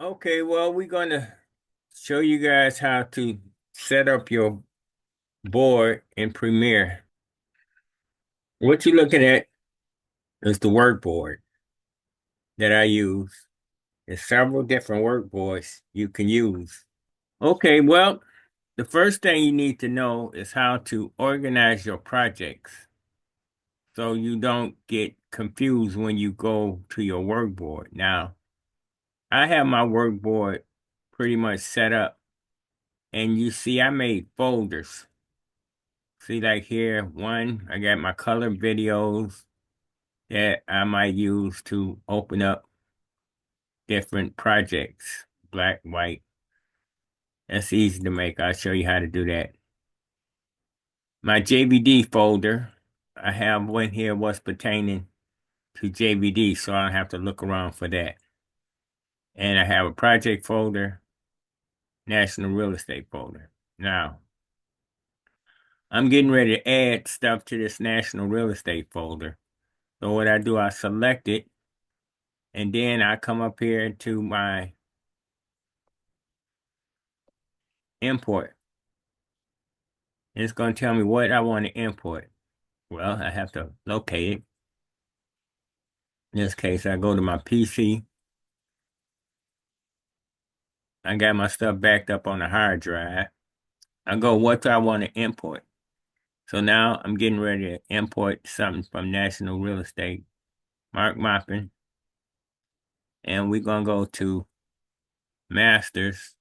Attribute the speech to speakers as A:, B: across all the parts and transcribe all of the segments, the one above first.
A: Okay, well, we're going to show you guys how to set up your board in Premiere. What you're looking at is the workboard that I use. There's several different workboards you can use. Okay, well, the first thing you need to know is how to organize your projects so you don't get confused when you go to your workboard. Now, I have my workboard pretty much set up, and you see I made folders. See, like here, one, I got my color videos that I might use to open up different projects, black, white. That's easy to make. I'll show you how to do that. My JVD folder, I have one here what's pertaining to JVD, so I don't have to look around for that. And I have a project folder, national real estate folder. Now, I'm getting ready to add stuff to this national real estate folder. So what I do, I select it, and then I come up here to my import. And it's going to tell me what I want to import. Well, I have to locate it. In this case, I go to my PC. I got my stuff backed up on the hard drive. I go, what do I want to import? So now I'm getting ready to import something from National Real Estate, Mark Moppin. And we're going to go to Masters.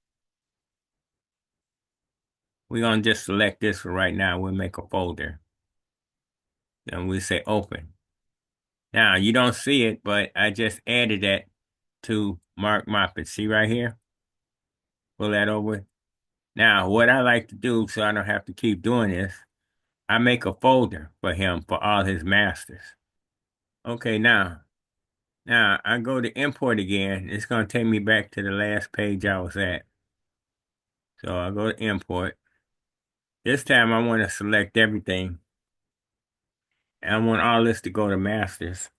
A: We're going to just select this for right now. We'll make a folder. Then we say open. Now, you don't see it, but I just added that to Mark Moppin. See right here? Pull that over. Now, what I like to do, so I don't have to keep doing this, I make a folder for him for all his masters. Okay, now I go to import again. It's going to take me back to the last page I was at. So I go to import. This time I want to select everything. And I want all this to go to masters.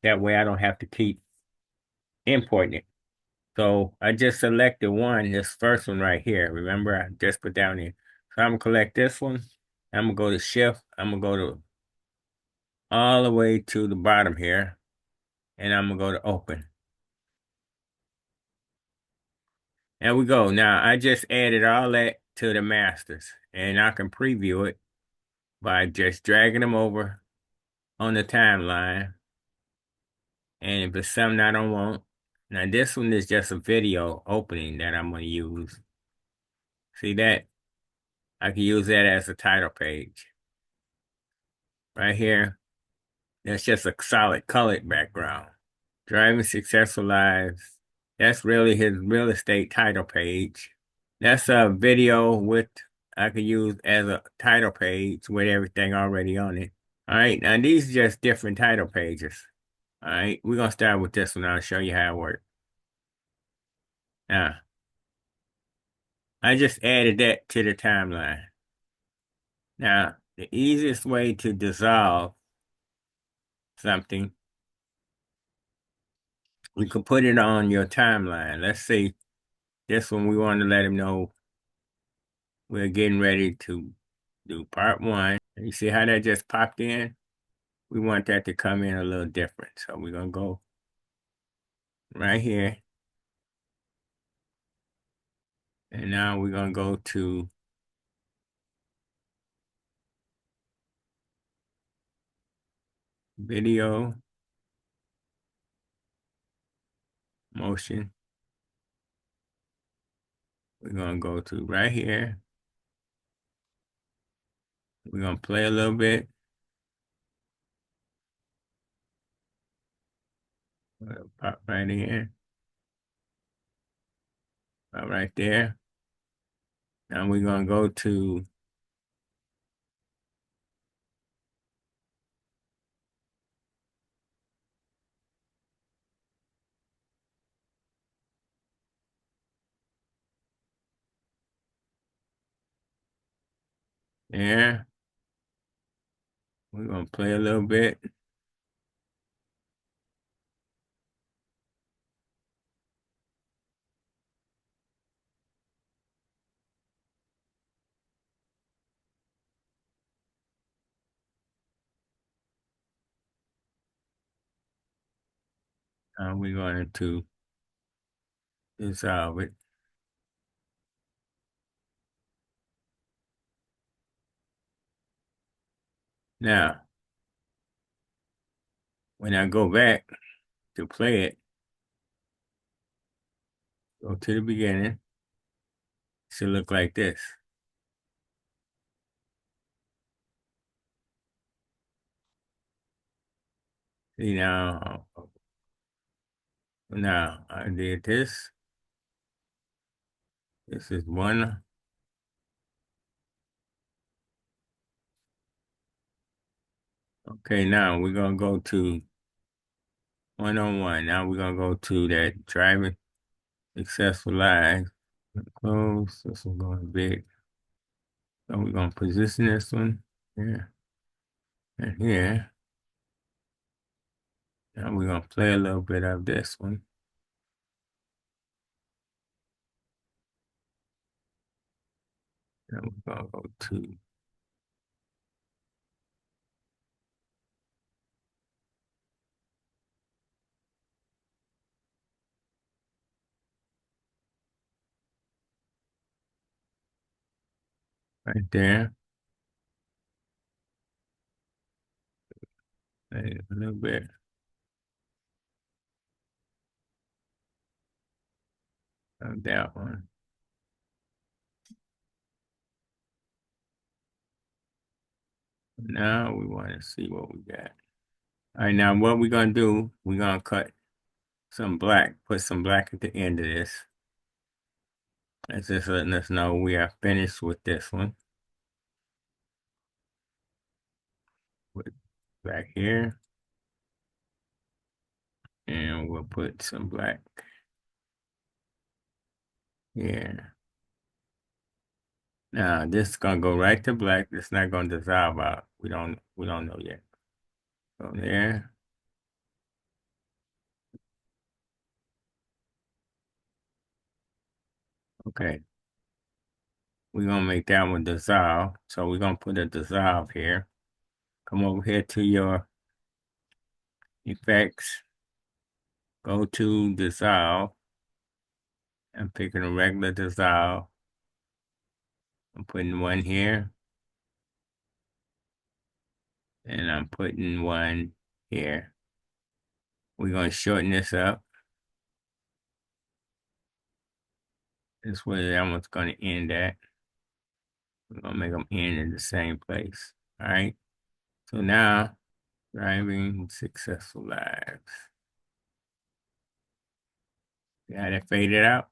A: That way I don't have to keep importing it. So I just selected one, this first one right here. Remember, I just put down here. So I'm gonna collect this one. I'm gonna go to shift. I'm gonna go to all the way to the bottom here. And I'm gonna go to open. There we go. Now I just added all that to the masters. And I can preview it by just dragging them over on the timeline. And if it's something I don't want, now this one is just a video opening that I'm gonna use. See that? I can use that as a title page. Right here, that's just a solid colored background. Driving Successful Lives. That's really his real estate title page. That's a video with, I could use as a title page with everything already on it. All right, now these are just different title pages. All right, we're going to start with this one. I'll show you how it works. Now, I just added that to the timeline. Now, the easiest way to dissolve something, you can put it on your timeline. Let's see, this one we want to let him know we're getting ready to do part one. You see how that just popped in? We want that to come in a little different. So we're going to go right here. And now we're going to go to video, motion. We're going to go to right here. We're going to play a little bit. Pop right in. Pop right there. Now we're going to go to there. We're going to play a little bit. We're going to dissolve it. Now, when I go back to play it, go to the beginning, it should look like this. See now I did this. This is one. Okay, now we're gonna go to one-on-one. Now we're gonna go to that driving successful live. Close. This one going big. So we're gonna position this one here and here. Now we're gonna play a little bit of this one. And we're gonna go to right there. Play a little bit of that one. Now we want to see what we got. All right, now what we're gonna do, we're gonna cut some black, put some black at the end of this. That's just letting us know we are finished with this one. Put back here. And we'll put some black here. Now this is gonna go right to black. It's not gonna dissolve out. We don't know yet. Go there. Okay. We're gonna make that one dissolve. So we're gonna put a dissolve here. Come over here to your effects. Go to dissolve. I'm picking a regular dissolve. I'm putting one here. And I'm putting one here. We're gonna shorten this up. This way that one's gonna end at. We're gonna make them end in the same place. All right. So now, driving successful lives. Got it faded out.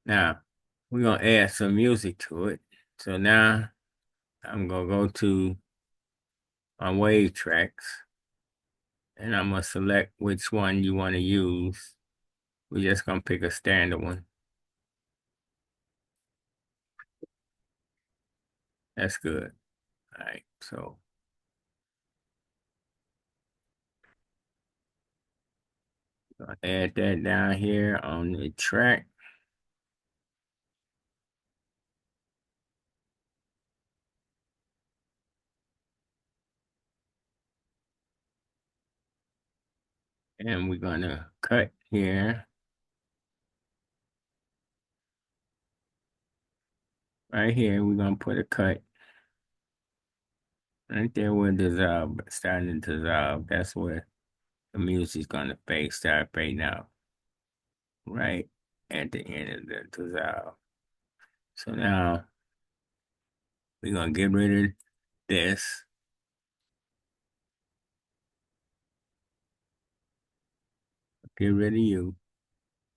A: Now, we're gonna add some music to it. So now, I'm gonna go to my wave tracks, and I'm gonna select which one you want to use. We're just gonna pick a standard one. That's good. All right. So gonna add that down here on the track. And we're gonna cut here. Right here, we're gonna put a cut. Right there where dissolve, starting to dissolve. That's where the music's gonna start fading out. Right at the end of the dissolve. So now we're gonna get rid of this. Get rid of you.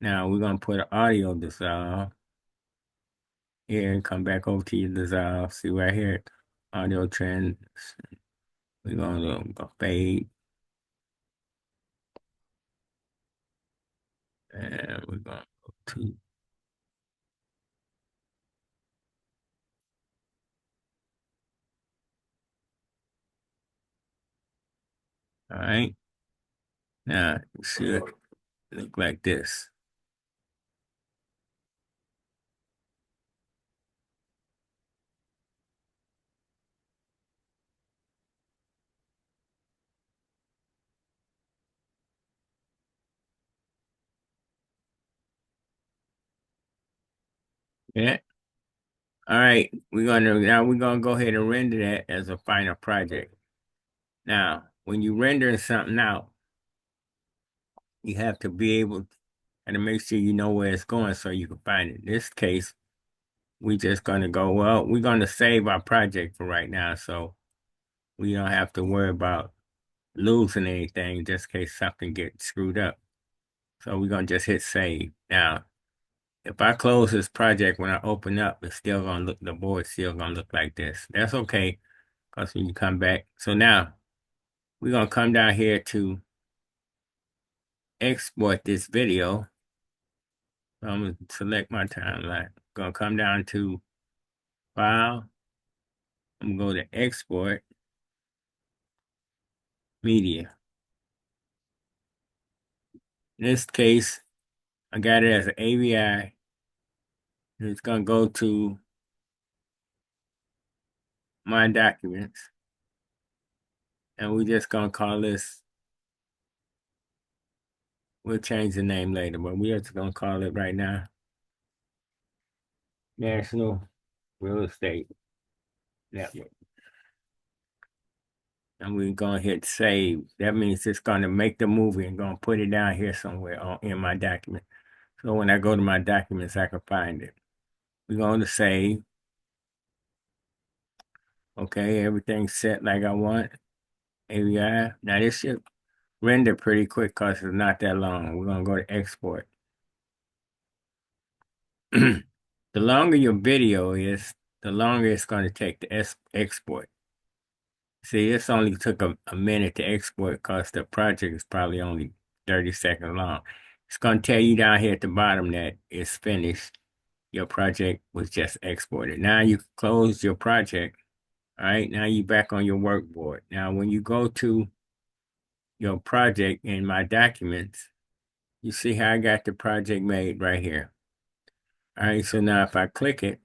A: Now we're gonna put an audio dissolve here and come back over to your dissolve. See right here, audio trends. We're gonna go fade. And we're gonna go to all right. Now it should look like this. Yeah. All right. We're gonna go ahead and render that as a final project. Now, when you render something out, you have to be able and to make sure you know where it's going so you can find it. In this case, we just gonna go, well, we're gonna save our project for right now, so we don't have to worry about losing anything just in case something gets screwed up. So we're gonna just hit save. Now, if I close this project when I open up, it's still gonna look, the board's still gonna look like this. That's okay, because when you come back, so now we're gonna come down here to export this video. So I'm gonna select my timeline. Gonna come down to File. I'm gonna go to Export Media. In this case, I got it as an AVI. It's gonna go to My Documents, and we're just gonna call this. We'll change the name later, but we're just gonna call it right now National Real Estate Network. And we're gonna hit save. That means it's gonna make the movie and gonna put it down here somewhere in my document. So when I go to my documents, I can find it. We're going to save. Okay, everything's set like I want. AVI. Now this should render pretty quick because it's not that long. We're gonna go to export. The longer your video is, the longer it's going to take to export. See, this only took a minute to export because the project is probably only 30 seconds long. It's going to tell you down here at the bottom that it's finished. Your project was just exported. Now you close your project. All right, now you're back on your workboard. Now, when you go to your project in my documents, you see how I got the project made right here. All right, so now if I click it,